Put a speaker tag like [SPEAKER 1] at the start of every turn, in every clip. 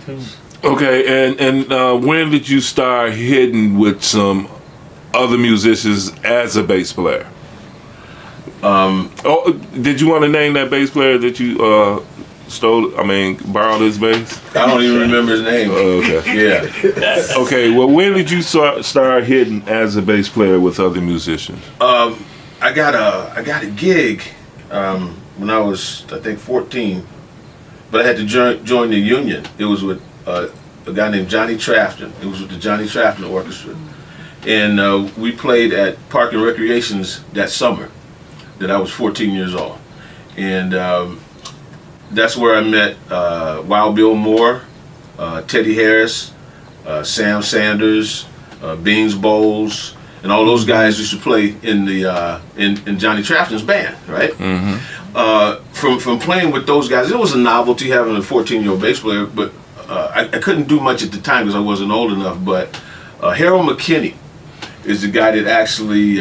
[SPEAKER 1] too.
[SPEAKER 2] Okay, and when did you start hitting with some other musicians as a bass player? Did you want to name that bass player that you borrowed his bass?
[SPEAKER 3] I don't even remember his name.
[SPEAKER 2] Okay.
[SPEAKER 3] Yeah.
[SPEAKER 2] Okay, well, when did you start hitting as a bass player with other musicians?
[SPEAKER 3] I got a gig when I was, I think, 14, but I had to join the union. It was with a guy named Johnny Trafton. It was with the Johnny Trafton Orchestra. And we played at Park and Recreations that summer that I was 14 years old. And that's where I met Wild Bill Moore, Teddy Harris, Sam Sanders, Beans Bowles, and all those guys used to play in the in Johnny Trafton's band, right? Mm-hmm. From playing with those guys, it was a novelty having a 14-year-old bass player, but I couldn't do much at the time because I wasn't old enough. But Harold McKinney is the guy that actually,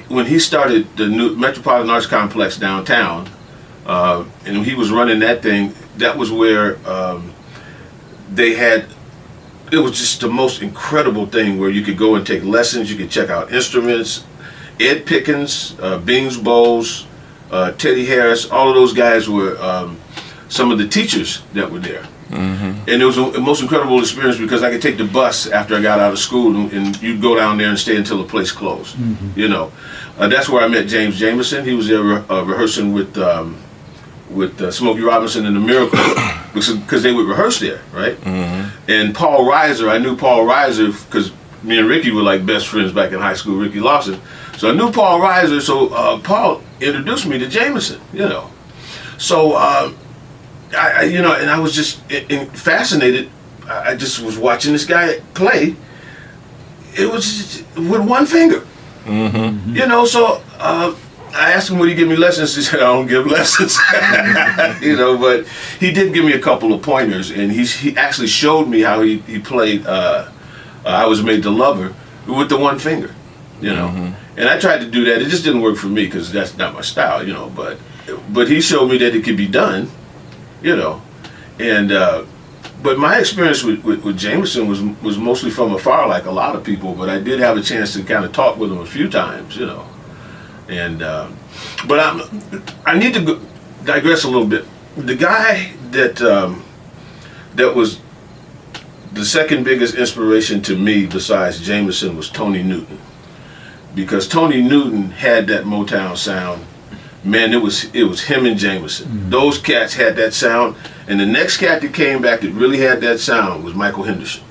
[SPEAKER 3] when he started the new Metropolitan Arts Complex downtown, and he was running that thing, that was where they had, it was just the most incredible thing where you could go and take lessons, you could check out instruments. Ed Pickens, Beans Bowles, Teddy Harris, all of those guys were some of the teachers that were there. Mm-hmm. And it was a most incredible experience because I could take the bus after I got out of school and you'd go down there and stay until the place closed. Mm-hmm. You know, that's where I met James Jamerson. He was there rehearsing with Smokey Robinson and the Miracles because they would rehearse there, right? Mm-hmm. And Paul Reiser, I knew Paul Reiser because me and Ricky were like best friends back in high school, Ricky Lawson. So I knew Paul Reiser, so Paul introduced me to Jamerson, you know. So, and I was just fascinated. I just was watching this guy play. It was just with one finger. Mm-hmm. You know, so I asked him, would he give me lessons? He said, I don't give lessons. You know, but he did give me a couple of pointers, and he actually showed me how he played I Was Made to Love Her with the one finger, you know. Mm-hmm. And I tried to do that. It just didn't work for me because that's not my style, you know. But he showed me that it could be done, you know. And but my experience with Jamerson was mostly from afar, like a lot of people. But I did have a chance to kind of talk with him a few times, you know. And but I need to digress a little bit. The guy that was the second biggest inspiration to me besides Jamerson was Tony Newton, because Tony Newton had that Motown sound. Man, it was him and Jamerson. Mm-hmm. Those cats had that sound, and the next cat that came back that really had that sound was Michael Henderson.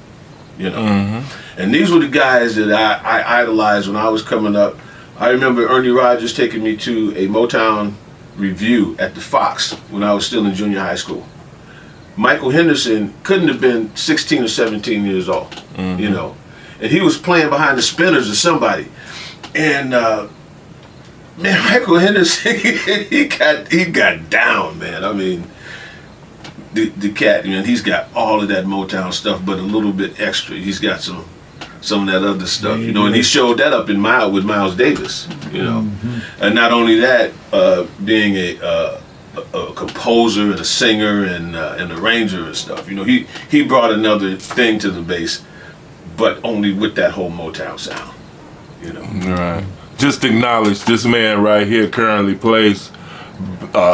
[SPEAKER 3] You know, mm-hmm. And these were the guys that I idolized when I was coming up. I remember Ernie Rogers taking me to a Motown review at the Fox when I was still in junior high school. Michael Henderson couldn't have been 16 or 17 years old, mm-hmm. you know, and he was playing behind the Spinners or somebody, and man, Michael Henderson, he got down, man. I mean, the cat, man, he's got all of that Motown stuff, but a little bit extra. He's got some of that other stuff, you know, and he showed that up with Miles Davis, you know, mm-hmm. And not only that, being a composer and a singer and an arranger and stuff, you know, he brought another thing to the bass, but only with that whole Motown sound, you know.
[SPEAKER 2] Right. Just acknowledge this man right here currently plays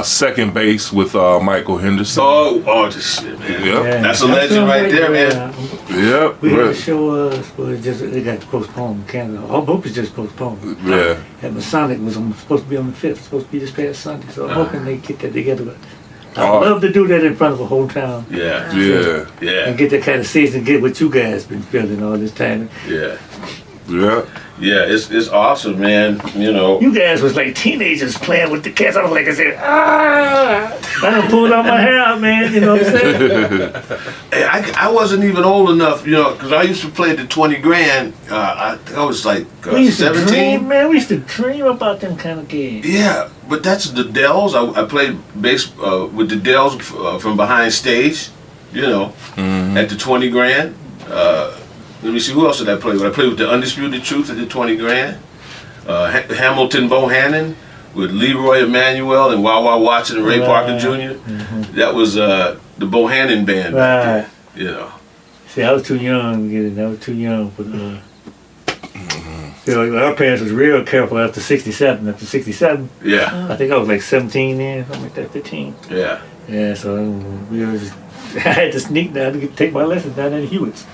[SPEAKER 2] second base with Michael Henderson.
[SPEAKER 3] Oh, this shit, man. Yep.
[SPEAKER 1] Yeah,
[SPEAKER 3] that's a legend right there, man.
[SPEAKER 2] Yep.
[SPEAKER 1] We had a show, but it got postponed in Canada. I hope it's just postponed.
[SPEAKER 2] Yeah.
[SPEAKER 1] And Masonic was supposed to be on the 5th, supposed to be this past Sunday, so I'm hoping they get that together. But I'd love to do that in front of a whole town.
[SPEAKER 3] Yeah.
[SPEAKER 1] And get that kind of season, get what you guys been feeling all this time.
[SPEAKER 3] Yeah.
[SPEAKER 2] Yeah.
[SPEAKER 3] Yeah, it's awesome, man. You know,
[SPEAKER 1] you guys was like teenagers playing with the cats. I was like, I said, I done pulled out my hair out, man. You know what I'm saying?
[SPEAKER 3] I wasn't even old enough, you know, because I used to play the 20 grand. I was like 17.
[SPEAKER 1] We used to dream about them kind of games.
[SPEAKER 3] Yeah, but that's the Dells. I played bass with the Dells from behind stage, you know, mm-hmm. at the 20 grand. Let me see, who else did I play with? I played with the Undisputed Truth at the 20 grand. Hamilton Bohannon with Leroy Emanuel and Wawa Watson and Ray Parker Jr. Mm-hmm. That was the Bohannon band back then, you know.
[SPEAKER 1] See, I was too young to get it. I was too young for our parents was real careful after 67. After 67,
[SPEAKER 3] Yeah.
[SPEAKER 1] I think I was like 17 then, something like that, 15.
[SPEAKER 3] Yeah.
[SPEAKER 1] Yeah, so we was, I had to sneak down to take my lessons down at Hewitt's.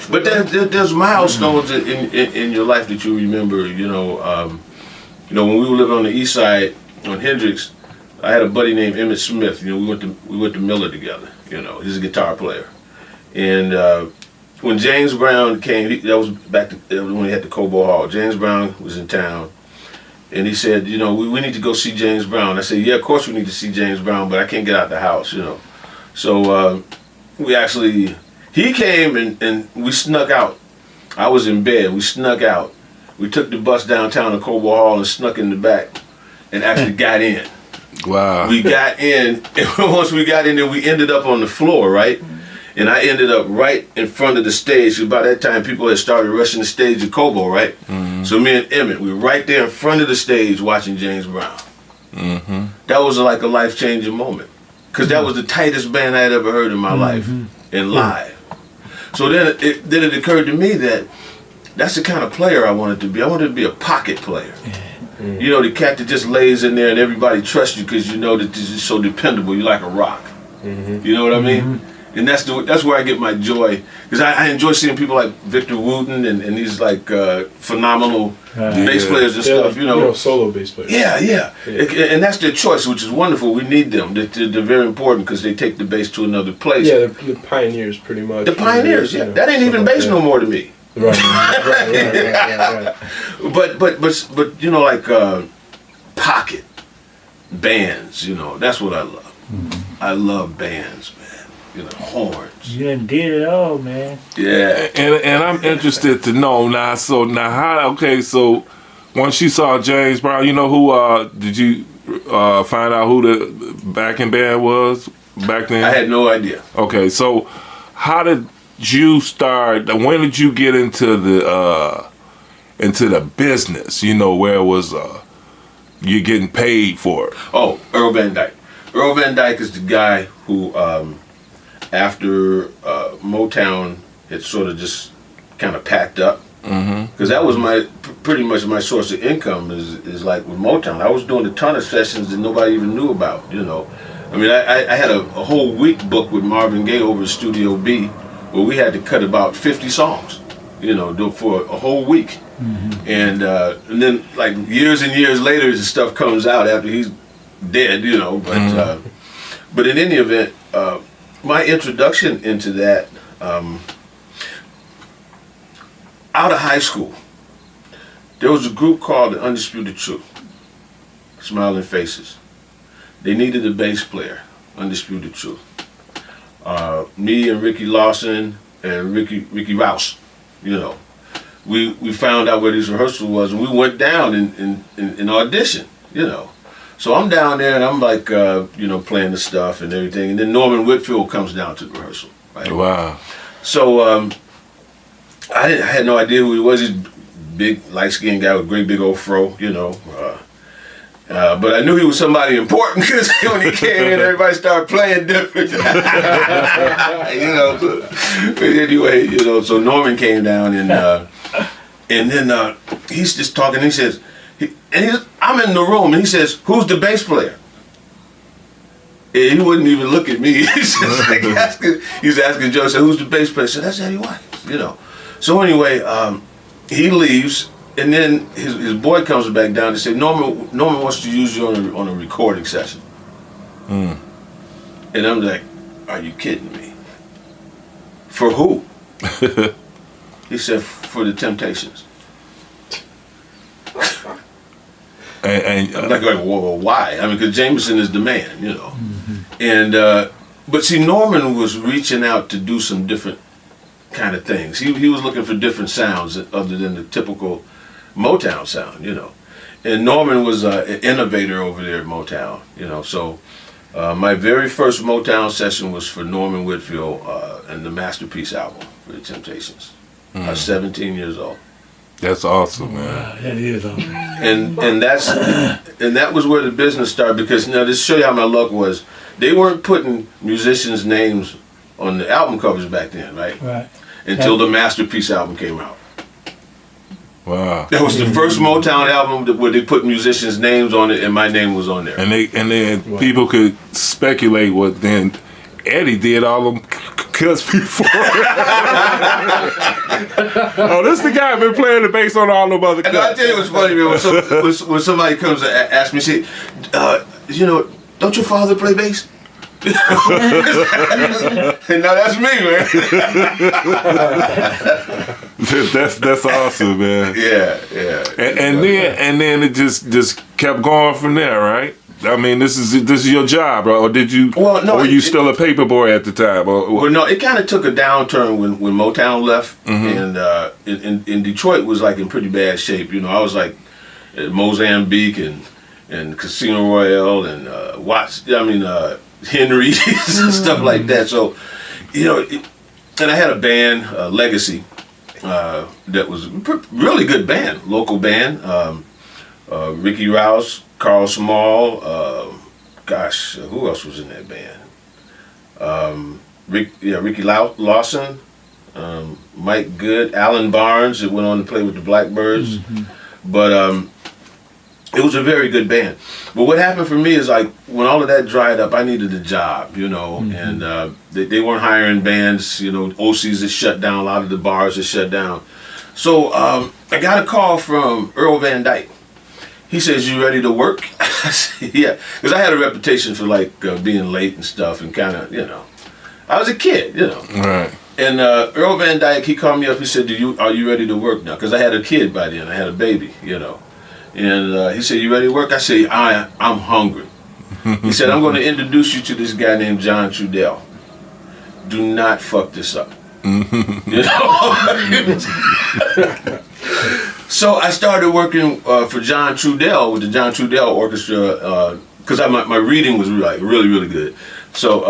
[SPEAKER 3] But there's milestones in your life that you remember. You know, when we were living on the east side on Hendricks, I had a buddy named Emmett Smith. You know, we went to Miller together. You know, he's a guitar player, and when James Brown came, that was back when we had the Cobo Hall. James Brown was in town, and he said, you know, we need to go see James Brown. I said, yeah, of course we need to see James Brown, but I can't get out the house, you know. So he came and we snuck out. I was in bed. We snuck out. We took the bus downtown to Cobo Hall and snuck in the back and actually got in.
[SPEAKER 2] Wow.
[SPEAKER 3] We got in, and once we got in there, we ended up on the floor, right? And I ended up right in front of the stage. By that time, people had started rushing the stage at Cobo, right? Mm-hmm. So me and Emmett, we were right there in front of the stage watching James Brown. Mm-hmm. That was like a life-changing moment. Because that was the tightest band I had ever heard in my life, and live. So then it occurred to me that that's the kind of player I wanted to be. I wanted to be a pocket player. You know, the cat that just lays in there and everybody trusts you because you know that this is so dependable. You're like a rock. You know what I mean? And that's where I get my joy, because I enjoy seeing people like Victor Wooten and these like phenomenal bass players and stuff. You know,
[SPEAKER 4] solo bass players.
[SPEAKER 3] Yeah. And that's their choice, which is wonderful. We need them. They're very important because they take the bass to another place.
[SPEAKER 4] Yeah, they're pioneers, pretty much.
[SPEAKER 3] The pioneers. Yeah, that ain't even bass no more to me.
[SPEAKER 4] Right.
[SPEAKER 3] But you know, like pocket bands. You know, that's what I love. I love bands, man. You know, horns.
[SPEAKER 1] You done did it all, man.
[SPEAKER 3] Yeah.
[SPEAKER 2] And I'm interested to know now. So now how? Okay, so once you saw James Brown, you know who? Did you find out who the backing band was back then?
[SPEAKER 3] I had no idea.
[SPEAKER 2] Okay, so how did you start? When did you get into the business? You know, where it was you getting paid for it?
[SPEAKER 3] Oh, Earl Van Dyke. Earl Van Dyke is the guy who. After Motown had sort of just kind of packed up, because that was pretty much my source of income is like with Motown. I was doing a ton of sessions that nobody even knew about, you know. I mean, I had a whole week booked with Marvin Gaye over at Studio B, where we had to cut about 50 songs, you know, for a whole week. And then like years and years later, the stuff comes out after he's dead, you know. But in any event, my introduction into that, out of high school, there was a group called the Undisputed Truth, Smiling Faces. They needed a bass player, Undisputed Truth. Me and Ricky Lawson and Ricky Rouse, you know, we found out where this rehearsal was, and we went down and auditioned, you know. So I'm down there and I'm like, you know, playing the stuff and everything. And then Norman Whitfield comes down to the rehearsal, right?
[SPEAKER 2] Wow.
[SPEAKER 3] So I had no idea who he was. He's a big, light-skinned guy with a great big old fro, you know. But I knew he was somebody important because when he came in, everybody started playing different. You know. But anyway, you know, so Norman came down and then he's just talking. And he says, I'm in the room, and he says, "Who's the bass player?" And he wouldn't even look at me. He's just like he's asking Joe, said, "Who's the bass player?" I said, "That's Eddie Watkins," you know. So anyway, he leaves, and then his boy comes back down and said, Norman wants to use you on a recording session. And I'm like, "Are you kidding me? For who?" He said, "For the Temptations."
[SPEAKER 2] And
[SPEAKER 3] I'm like, well, why? I mean, because Jameson is the man, you know. And but see, Norman was reaching out to do some different kind of things. He was looking for different sounds other than the typical Motown sound, you know. And Norman was an innovator over there at Motown, you know. So my very first Motown session was for Norman Whitfield and the Masterpiece album for the Temptations. I was 17 years old.
[SPEAKER 2] That's awesome, man.
[SPEAKER 1] Wow, that is awesome.
[SPEAKER 3] And that was where the business started, because now this show you how my luck was. they weren't putting musicians' names on the album covers back then, right?
[SPEAKER 1] Right.
[SPEAKER 3] Until the Masterpiece album came out.
[SPEAKER 2] Wow.
[SPEAKER 3] That was the first Motown album where they put musicians' names on it, and my name was on there.
[SPEAKER 2] And then people could speculate what then Eddie did all them cuts before. Oh, this the guy been playing the bass on all them other cuts.
[SPEAKER 3] And I tell you what's funny, man. When somebody comes and asks me, say, don't your father play bass? No, that's me, man.
[SPEAKER 2] That's awesome, man.
[SPEAKER 3] Yeah.
[SPEAKER 2] And then it just kept going from there, right? I mean, this is your job, bro. Or did you?
[SPEAKER 3] Well, no.
[SPEAKER 2] Or were you still a paper boy at the time?
[SPEAKER 3] Well, no. It kind of took a downturn when Motown left, and in Detroit was like in pretty bad shape. You know, I was like at Mozambique and Casino Royale and Henry's and stuff like that. So, and I had a band, Legacy, that was a really good band, local band. Ricky Rouse, Carl Small, who else was in that band? Ricky Lawson, Mike Good, Alan Barnes, that went on to play with the Blackbirds. But it was a very good band. But what happened for me is like when all of that dried up, I needed a job, and they weren't hiring bands, OCs that shut down, a lot of the bars that shut down. So I got a call from Earl Van Dyke. He says, "You ready to work?" I said, "Yeah," because I had a reputation for like being late and stuff, and kind of, I was a kid,
[SPEAKER 2] Right.
[SPEAKER 3] And Earl Van Dyke, he called me up. He said, "Are you ready to work now?" Because I had a kid by then. I had a baby, And he said, "You ready to work?" I said, I'm hungry. He said, "I'm going to introduce you to this guy named John Trudell. Do not fuck this up." So I started working for John Trudell with the John Trudell Orchestra because my reading was like really, really good. So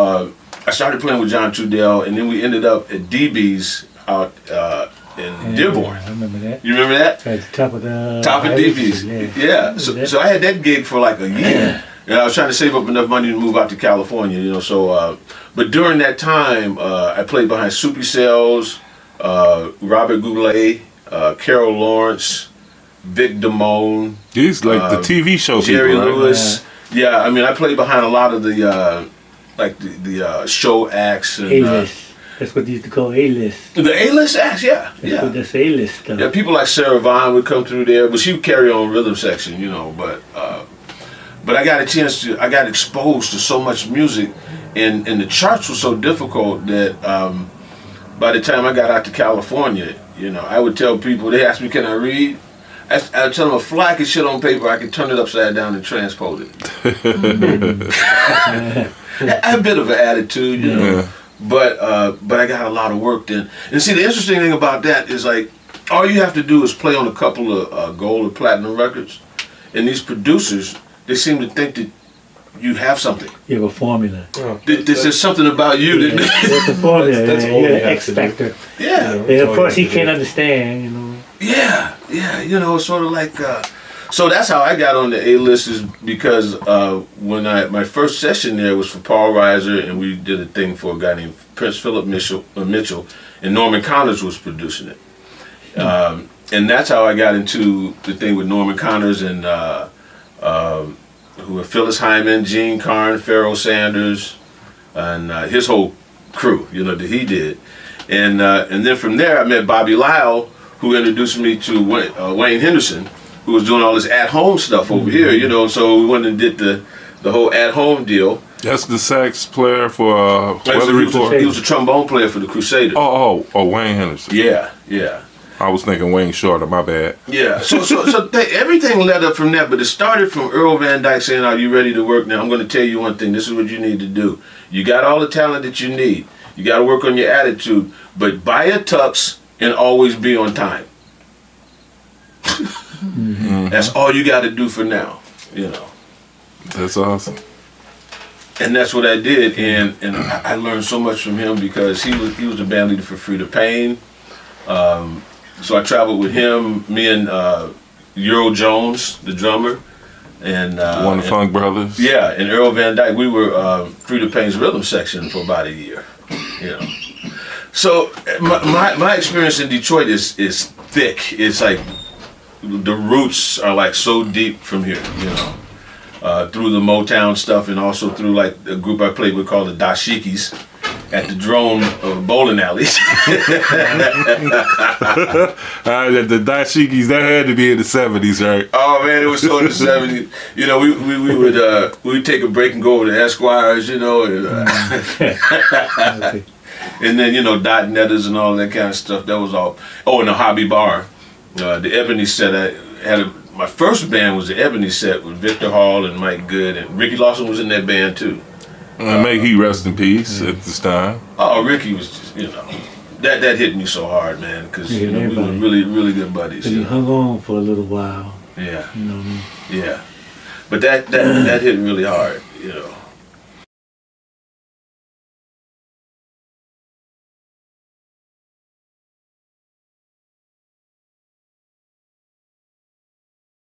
[SPEAKER 3] I started playing with John Trudell, and then we ended up at DB's out in Dearborn.
[SPEAKER 1] I remember that.
[SPEAKER 3] You remember that?
[SPEAKER 1] At the top of
[SPEAKER 3] DB's. Yeah. So I had that gig for like a year. And I was trying to save up enough money to move out to California, So, but during that time, I played behind Soupy Sales, Robert Goulet, Carol Lawrence, Vic Damone.
[SPEAKER 2] These like the TV show
[SPEAKER 3] Jerry
[SPEAKER 2] people, right?
[SPEAKER 3] Lewis. Yeah, I mean, I played behind a lot of the show acts. And,
[SPEAKER 1] A-list. That's what they used to call A-list.
[SPEAKER 3] The A-list acts, yeah.
[SPEAKER 1] That's A-list stuff.
[SPEAKER 3] Yeah, people like Sarah Vaughan would come through there, but she would carry on rhythm section, But I got I got exposed to so much music, and the charts were so difficult that by the time I got out to California, I would tell people, they asked me, "Can I read?" I would tell them, if I could shit on paper, I could turn it upside down and transpose it. I have a bit of an attitude, but I got a lot of work then. And see, the interesting thing about that is like, all you have to do is play on a couple of gold or platinum records, and these producers, they seem to think that you have something.
[SPEAKER 1] You have a formula.
[SPEAKER 3] There's something about you that...
[SPEAKER 1] That's a formula.
[SPEAKER 4] That's all
[SPEAKER 1] You're
[SPEAKER 4] you
[SPEAKER 1] an
[SPEAKER 4] have
[SPEAKER 1] X
[SPEAKER 4] to do.
[SPEAKER 1] factor.
[SPEAKER 3] Yeah.
[SPEAKER 1] And of course, he can't understand,
[SPEAKER 3] Yeah, sort of like... So that's how I got on the A-list, is because when my first session there was for Paul Reiser, and we did a thing for a guy named Prince Philip Mitchell, and Norman Connors was producing it. And that's how I got into the thing with Norman Connors and who were Phyllis Hyman, Gene Carn, Pharoah Sanders, and his whole crew, that he did. And then from there, I met Bobby Lyle, who introduced me to Wayne Henderson, who was doing all this at-home stuff over here, So we went and did the whole at-home deal.
[SPEAKER 2] That's the sax player for Weather Report.
[SPEAKER 3] He was a trombone player for the Crusaders.
[SPEAKER 2] Oh, Wayne Henderson.
[SPEAKER 3] Yeah.
[SPEAKER 2] I was thinking Wayne Shorter, my bad.
[SPEAKER 3] Yeah, so everything led up from that, but it started from Earl Van Dyke saying, "Are you ready to work now? I'm going to tell you one thing. This is what you need to do. You got all the talent that you need. You got to work on your attitude, but buy a tux and always be on time." That's all you got to do for now,
[SPEAKER 2] That's awesome.
[SPEAKER 3] And that's what I did, and I learned so much from him because he was the band leader for Free to Pain. So I traveled with him, me and Earl Jones, the drummer, and
[SPEAKER 2] One of the Funk Brothers.
[SPEAKER 3] Yeah, and Earl Van Dyke. We were Through the Pain's rhythm section for about a year. You know, so my experience in Detroit is thick. It's like the roots are like so deep from here. You know, through the Motown stuff and also through like a group I played with called the Dashikis at the Drone bowling alleys.
[SPEAKER 2] The dashikis, that had to be in the 70s, right?
[SPEAKER 3] Oh man, it was so in the 70s. You know, we would take a break and go over to Esquire's, you know, and, and then, you know, dot netters and all that kind of stuff. That was all. Oh, and the Hobby Bar. The Ebony set, I had my first band was the Ebony set with Victor Hall and Mike Good, and Ricky Lawson was in that band too.
[SPEAKER 2] May he rest in peace at this time.
[SPEAKER 3] Oh, Ricky was just, you know, that hit me so hard, man, because
[SPEAKER 1] Yeah,
[SPEAKER 3] we were really good buddies.
[SPEAKER 1] But he hung on for a little while.
[SPEAKER 3] Yeah,
[SPEAKER 1] You know what I mean?
[SPEAKER 3] yeah. But that hit really hard, you know.